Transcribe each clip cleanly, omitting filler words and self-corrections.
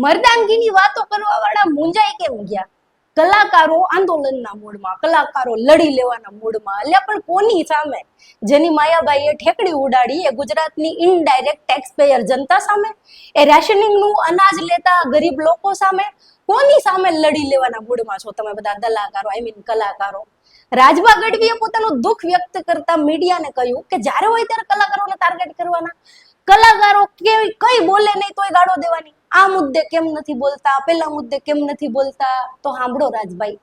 મર્દાંગીની વાતો કરવા વાળા મુંજાઈ કેમ ગયા? કલાકારો આંદોલનના મૂડમાં, કલાકારો લડી લેવાના મૂડમાં, એટલે પણ કોની સામે? જેની માયાભાઈએ ઠેકડી ઉડાડી એ ગુજરાતની ઇનડાયરેક્ટ ટેક્સ પેયર જનતા સામે, એ રેશનિંગનું અનાજ લેતા ગરીબ લોકો સામે, કોની સામે લડી લેવાના મૂડમાં છો તમે બધા કલાકારો? આઈ મીન કલાકારો. રાજભા ગઢવીએ પોતાનું દુઃખ વ્યક્ત કરતા મીડિયાને કહ્યું કે જ્યારે હોય ત્યારે કલાકારોને ટાર્ગેટ કરવાના, કલાકારો કઈ બોલે નહીં તોય ગાળો દેવાની. આ મુદ્દે કેમ નથી બોલતા, પેલા મુદ્દે કેમ નથી બોલતા? તો સાંભળો રાજભાઈ,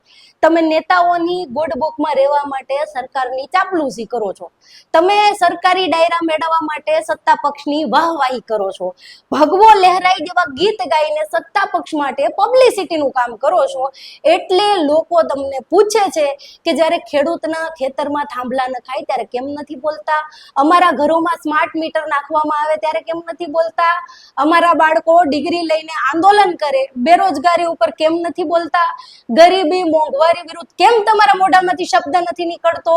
તમે નેતાઓની ગુડ બુકમાં રહેવા માટે સરકારની ચાપલૂસી કરો છો, તમે સરકારી ડાયરા મેળવવા માટે સત્તા પક્ષની વાહવાહી કરો છો, ભગવો લહેરાઈ જેવા ગીત ગાઈને સત્તા પક્ષ માટે પબ્લિસિટીનું કામ કરો છો. એટલે લોકો તમને પૂછે છે કે જ્યારે ખેડૂતના ખેતરમાં થાંભલા નખાય ત્યારે કેમ નથી બોલતા? અમારા ઘરોમાં સ્માર્ટ મીટર નાખવામાં આવે ત્યારે કેમ નથી બોલતા? અમારા બાળકો ડિગ્રી લઈને આંદોલન કરે, બેરોજગારી ઉપર કેમ નથી બોલતા? ગરીબી મોંઘવારી વિરુદ્ધ કેમ તમારા મોઢામાંથી શબ્દ નથી નીકળતો?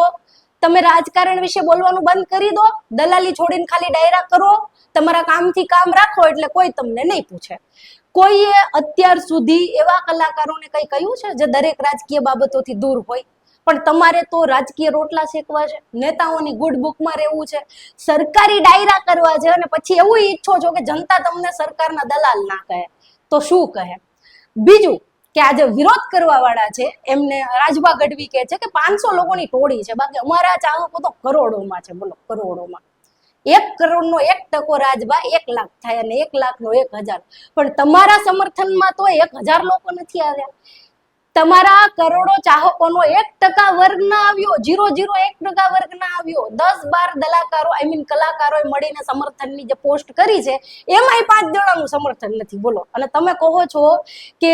તમે રાજકારણ વિશે બોલવાનું બંધ કરી દો, દલાલી છોડીને ખાલી ડાયરા કરો, તમારા કામથી કામ રાખો એટલે કોઈ તમને નહીં પૂછે. કોઈએ અત્યાર સુધી એવા કલાકારોને કઈ કહ્યું છે જે દરેક રાજકીય બાબતોથી દૂર હોય? પણ તમારે તો રાજકીય રોટલા શેકવા છે, નેતાઓની ગુડ બુકમાં રહેવું છે, સરકારી ડાયરા કરવા છે, અને પછી એવું ઈચ્છો છો કે જનતા તમને સરકારના દલાલ ના કહે તો શું કહે? બીજું કે આજે વિરોધ કરવા વાળા છે એમને રાજભા ગઢવી કહે છે કે 500 લોકોની ટોળી છે, બાકી અમારા ચાહકો તો કરોડોમાં છે. બોલો, કરોડોમાં. 1 કરોડનો 1% રાજભા 1 લાખ થાય, અને 1 લાખનો 1000. પણ તમારા સમર્થનમાં તો 1000 લોકો નથી આવ્યા. તમારા કરોડો ચાહકોનો 1% વર્ગ ના આવ્યો, 0.01% વર્ગ ના આવ્યો. 10-12 દલાકારો આઈ મીન કલાકારોએ મળીને સમર્થનની જે પોસ્ટ કરી છે એમાંય 5 જણાનું સમર્થન નથી. બોલો, અને તમે કહો છો કે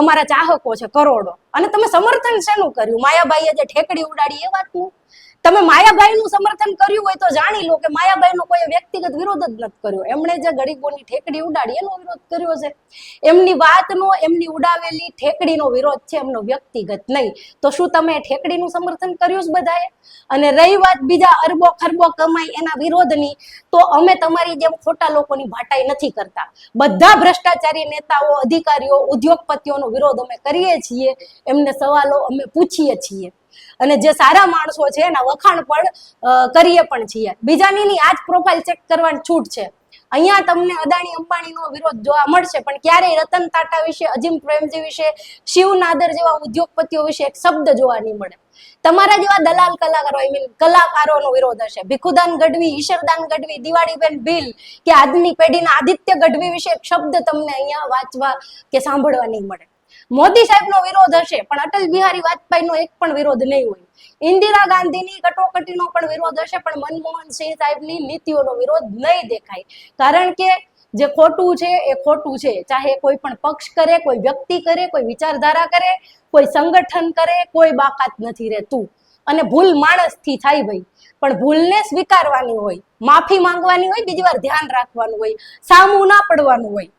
અમારા ચાહકો છે કરોડો, અને તમે સમર્થન શેનું કર્યું? માયાભાઈએ જે ઠેકડી ઉડાડી એ વાતનું. તમે માયાભાઈનું સમર્થન કર્યું હોય તો જાણી લો કે માયાભાઈનો કોઈ વ્યક્તિગત વિરોધ જ નથી કર્યો. એમણે જે ગરીબોની ઠેકડી ઉડાડી એનો વિરોધ કર્યો છે. એમની વાતનો, એમની ઉડાવેલી ઠેકડીનો વિરોધ છે, એમનો વ્યક્તિગત નહીં. તો શું તમે ઠેકડીનું સમર્થન કર્યું જ બધાએ? અને રહી વાત બીજા અરબો ખરબો કમાઈ એના વિરોધની, તો અમે તમારી જેમ ખોટા લોકોની ભાટાઈ નથી કરતા. બધા ભ્રષ્ટાચારી નેતાઓ, અધિકારીઓ, ઉદ્યોગપતિઓનો વિરોધ અમે કરીએ છીએ, એમને સવાલો અમે પૂછીએ છીએ, અને જે સારા માણસો છે એના વખાણ પણ કરીએ પણ છીએ. બીજાની આજ પ્રોફાઇલ ચેક કરવાની છૂટ છે. અહીંયા તમને અદાણી અંબાણીનો વિરોધ જોવા મળશે, પણ ક્યારેય રતન ટાટા વિશે, અજીમ પ્રેમજી વિશે, શિવ નાદર જેવા ઉદ્યોગપતિઓ વિશે એક શબ્દ જોવા નહીં મળે. તમારા જેવા દલાલ કલાકારો આઈ મીન કલાકારોનો વિરોધ હશે. ભીખુદાન ગઢવી, ઈશરદાન ગઢવી, દિવાળીબેન ભીલ કે આજની પેઢીના આદિત્ય ગઢવી વિશે એક શબ્દ તમને અહીંયા વાંચવા કે સાંભળવા નહીં મળે. મોદી સાહેબનો વિરોધ હશે, પણ અટલ બિહારી વાજપેયીનો એક પણ વિરોધ નહીં હોય. ઇન્દિરા ગાંધીની કટોકટીનો પણ વિરોધ હશે, પણ મનમોહન સિંહ સાહેબની નીતિઓનો વિરોધ નહીં દેખાય. કારણ કે જે ખોટું છે એ ખોટું છે, ચાહે કોઈ પણ પક્ષ કરે, કોઈ વ્યક્તિ કરે, કોઈ વિચારધારા કરે, કોઈ સંગઠન કરે, કોઈ બાકાત નથી રહેતું. અને ભૂલ માણસથી થાય ભાઈ, પણ ભૂલને સ્વીકારવાની હોય, માફી માંગવાની હોય, બીજી વાર ધ્યાન રાખવાનું હોય, સામું ના પડવાનું હોય.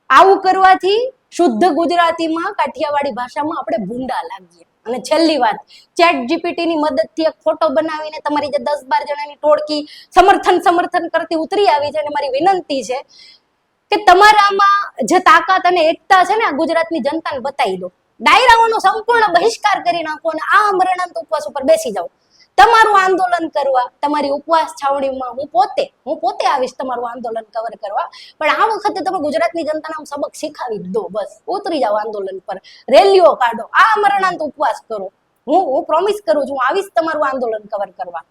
આવું કરવાથી શુદ્ધ ગુજરાતીમાં, કાઠિયાવાડી ભાષામાં આપણે ભૂંડા લાગીએ. અને છેલ્લી વાત, ચેટ જીપીટી ની મદદથી એક ફોટો બનાવીને તમારી જે 10-12 જણાની ટોળકી સમર્થન કરતી ઉતરી આવી છે, અને મારી વિનંતી છે કે તમારામાં જે તાકાત અને એકતા છે ને આ ગુજરાતની જનતાને બતાવી દો. ડાયરાઓનો સંપૂર્ણ બહિષ્કાર કરી નાખો અને આ અમરણાંત ઉપવાસ ઉપર બેસી જાઓ. તમારું આંદોલન કરવા, તમારી ઉપવાસ છાવણીમાં હું પોતે આવીશ તમારું આંદોલન કવર કરવા. પણ આ વખતે તમે ગુજરાતની જનતાને સબક શીખાવી દો. બસ ઉતરી જાઓ આંદોલન પર, રેલીઓ કાઢો, આ અમરણાંત ઉપવાસ કરો. હું પ્રોમિસ કરું છું, આવીશ તમારું આંદોલન કવર કરવા.